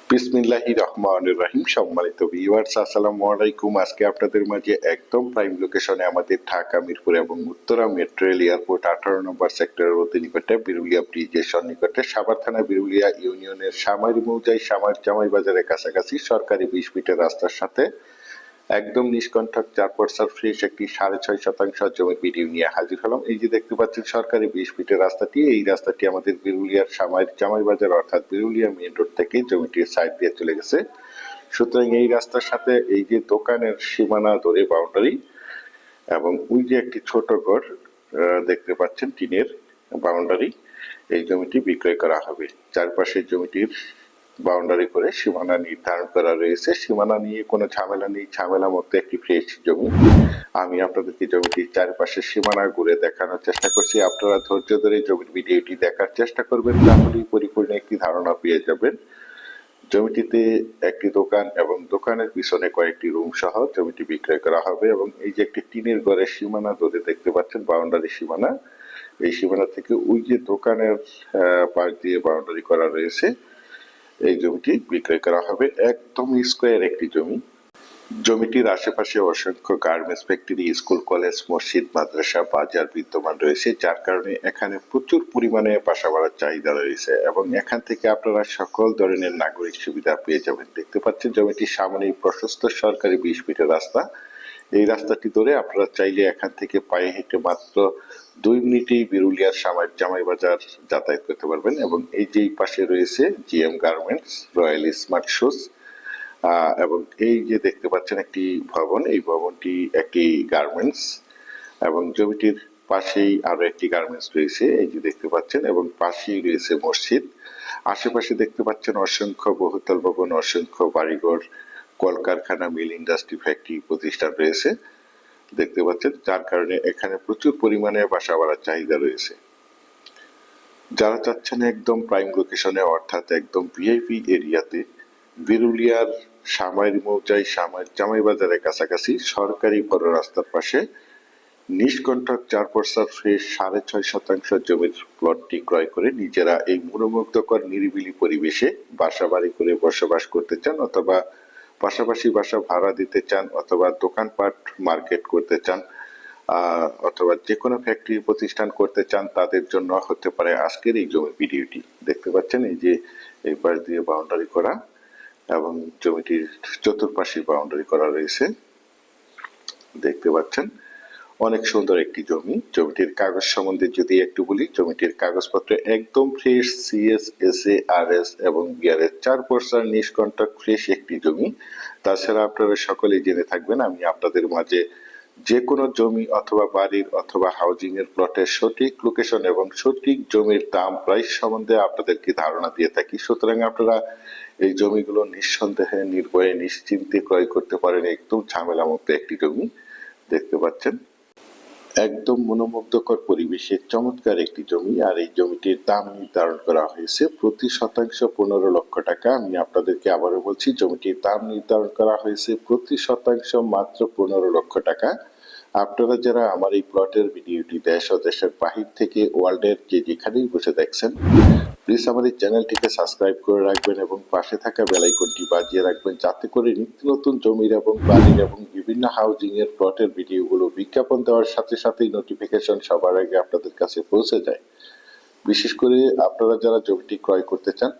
বিসমিল্লাহির রহমানির রহিম। সম্মানিত ভিউয়ার্স, আসসালামু আলাইকুম। আজকে আপনাদের মাঝে একদম প্রাইম লোকেশনে আমাদের ঢাকা মিরপুর এবং উত্তরা মেট্রো রেল এয়ারপোর্ট 18 নম্বর সেক্টরের অতি নিকটে বিরুলিয়া ব্রিজের সন্নিকটে সাভার থানা বিরুলিয়া ইউনিয়নের সামারি মৌজায় সামার জামাই বাজারের কাছাকাছি সরকারি 20 ফিটের রাস্তার সাথে একদম নিষ্কণ্ঠক 4% ফ্রেশ একটি 6.5 শতাংশ জমির ভিডিও নিয়ে হাজির হলাম। এই যে দেখতে পাচ্ছেন সরকারি 20 ফিটের রাস্তাটি, এই রাস্তাটি আমাদের বিরুলিয়ার জামাই বাজার অর্থাৎ বিরুলিয়া মেইন রোড থেকে জমিটির সাইড দিয়ে চলে গেছে। সুতরাং এই রাস্তার সাথে এই যে দোকানের সীমানা ধরে বাউন্ডারি এবং ওই যে একটি ছোট ঘর দেখতে পাচ্ছেন টিনের বাউন্ডারি, এই জমিটি বিক্রয় করা হবে। চারপাশে জমিটির বাউন্ডারি করে সীমানা নির্ধারণ করা রয়েছে। সীমানা নিয়ে কোনো ঝামেলা নেই, ঝামেলা মুক্ত একটি ফ্রেশ জমি। আমি আপনাদেরকে জমিটির চারপাশে সীমানা ঘুরে দেখানোর চেষ্টা করছি। আপনারা ধৈর্য ধরে জমির ভিডিওটি দেখার চেষ্টা করবেন, তাহলেই পরিপূর্ণ একটি ধারণা পেয়ে যাবেন। জমিটিতে একটি দোকান এবং দোকানের পিছনে কয়েকটি রুম সহ জমিটি বিক্রয় করা হবে। এবং এই যে একটি টিনের ঘরের সীমানা ধরে দেখতে পাচ্ছেন বাউন্ডারি সীমানা, এই সীমানা থেকে ওই যে দোকানের পাশ দিয়ে বাউন্ডারি করা রয়েছে, এই জমিটি বিক্রয় করা হবে। একদম স্কোয়ার একটি জমি। জমিটির আশেপাশে অসংখ্য গার্মেন্টস ফ্যাক্টরি, স্কুল, কলেজ, মসজিদ, মাদ্রাসা, বাজার বিদ্যমান রয়েছে, যার কারণে এখানে প্রচুর পরিমাণে বাসা বাড়ার চাহিদা রয়েছে এবং এখান থেকে আপনারা সকল ধরনের নাগরিক সুবিধা পেয়ে যাবেন। দেখতে পাচ্ছেন জমিটির সামনেই প্রশস্ত সরকারি 20 ফিটের রাস্তা। এই রাস্তাটি ধরে আপনারা চাইলে এখান থেকে পায়ে হেঁটে মাত্র 2 মিনিটেই বিরুলিয়ার জামাই বাজার যাতায়াত করতে পারবেন। এবং এই যে পাশে রয়েছে GM garments, royal smart shoes, এবং এই যে দেখতে পাচ্ছেন একটি ভবন, এই ভবনটি একটি গার্মেন্টস এবং জমিটির পাশেই আরো একটি গার্মেন্টস রয়েছে, এই যে দেখতে পাচ্ছেন, এবং পাশেই রয়েছে মসজিদ। আশেপাশে দেখতে পাচ্ছেন অসংখ্য বহুতল ভবন, অসংখ্য বাড়িঘর, কলকারখানা, মিল, ইন্ডাস্ট্রি, ফ্যাক্টরি প্রতিষ্ঠান রয়েছে দেখতে পাচ্ছেন, যার কারণে এখানে প্রচুর পরিমাণে বাসা বাড়ার চাহিদা রয়েছে। যারা চাচ্ছেন একদম প্রাইম লোকেশনে অর্থাৎ একদম ভিআইপি এরিয়াতে বিরুলিয়ার সামাইর মৌজায় জামাই বাজারের কাছাকাছি সরকারি বড় রাস্তার পাশে নিষ্কণ্ঠক 4% ফ্রেশ 6.5 শতাংশ জমির প্লটটি ক্রয় করে নিজেরা এই মনোমুগ্ধকর নিরিবিলি পরিবেশে বাসা বাড়ি করে বসবাস করতে চান, অথবা পাশাপাশি বাসা ভাড়া দিতে চান, অথবা দোকানপাট মার্কেট করতে চান, অথবা যে কোনো ফ্যাক্টরি প্রতিষ্ঠান করতে চান, তাদের জন্য হতে পারে আজকের এই জমির ভিডিওটি। দেখতে পাচ্ছেন এই যে এই পাশ দিয়ে বাউন্ডারি করা এবং জমিটির চতুর্পাশে বাউন্ডারি করা রয়েছে দেখতে পাচ্ছেন। অনেক সুন্দর একটি জমি। জমিটির কাগজ সম্বন্ধে যদি একটু বলি, জমিটির কাগজপত্র একদম ফ্রেশ, সিএস, এসএ, আরএস এবং বিআরএস 4% নিষ্কণ্টক ফ্রেশ একটি জমি। তাছাড়া আপনারা সকলেই জেনে থাকবেন আমি আপনাদের মাঝে যে কোনো জমি অথবা বাড়ির অথবা হাউজিং এর প্লটের সঠিক লোকেশন এবং সঠিক জমির দাম প্রাইস সম্বন্ধে আপনাদেরকে ধারণা দিয়ে থাকি। সুতরাং আপনারা এই জমিগুলো নিঃসন্দেহে, নির্ভয়ে, নিশ্চিন্তে ক্রয় করতে পারেন। একদম ঝামেলা মুক্ত একটি জমি দেখতে পাচ্ছেন, একদম মনোমুগ্ধকর পরিবেশে চমৎকার একটি জমি। আর এই জমিটির দাম নির্ধারণ করা হয়েছে প্রতি শতাংশ 15 লক্ষ টাকা। আমি আপনাদেরকে আবারও বলছি, জমিটির দাম নির্ধারণ করা হয়েছে প্রতি শতাংশ মাত্র 15 লক্ষ টাকা। আপনারা যারা আমার এই প্লটের ভিডিওটি দেশ ও দেশের বাহির থেকে ওয়ার্ল্ডের যেখানেই বসে দেখছেন, প্লিজ আমার এই চ্যানেলটিকে সাবস্ক্রাইব করে রাখবেন এবং পাশে থাকা বেল আইকনটি বাজিয়ে রাখবেন, যাতে করে নিত্য নতুন জমির এবং বাড়ির এবং বিভিন্ন হাউজিং এর প্লটের ভিডিওগুলো বিজ্ঞাপন দেওয়ার সাথে সাথেই নোটিফিকেশন সবার আগে আপনাদের কাছে পৌঁছে যায়। বিশেষ করে আপনারা যারা জমিটি ক্রয় করতে চান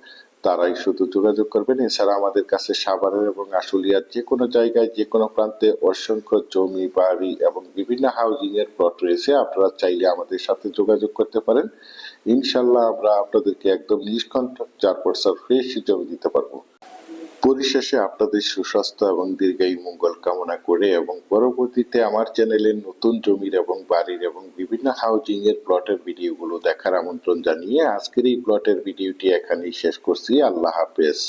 তারাই শুধু যোগাযোগ করবেন। এছাড়া আমাদের কাছে সাভারের এবং আশুলিয়ার যে কোনো জায়গায় যে কোনো প্রান্তে অসংখ্য জমি, বাড়ি এবং বিভিন্ন হাউজিং এর প্লট রয়েছে। আপনারা চাইলে আমাদের সাথে যোগাযোগ করতে পারেন। ইনশাল্লাহ আমরা আপনাদেরকে একদম নিষ্কণ্টক 4% ফ্রেশ জমি দিতে পারবো। পরিশেষে আপনাদের সুস্বাস্থ্য এবং দীর্ঘায়ু মঙ্গল কামনা করে এবং পরবর্তীতে আমার চ্যানেলের নতুন জমির এবং বাড়ির এবং বিভিন্ন হাউজিং এর প্লটের ভিডিওগুলো দেখার আমন্ত্রণ জানিয়ে আজকের এই প্লটের ভিডিওটি এখানেই শেষ করছি। আল্লাহ হাফেজ।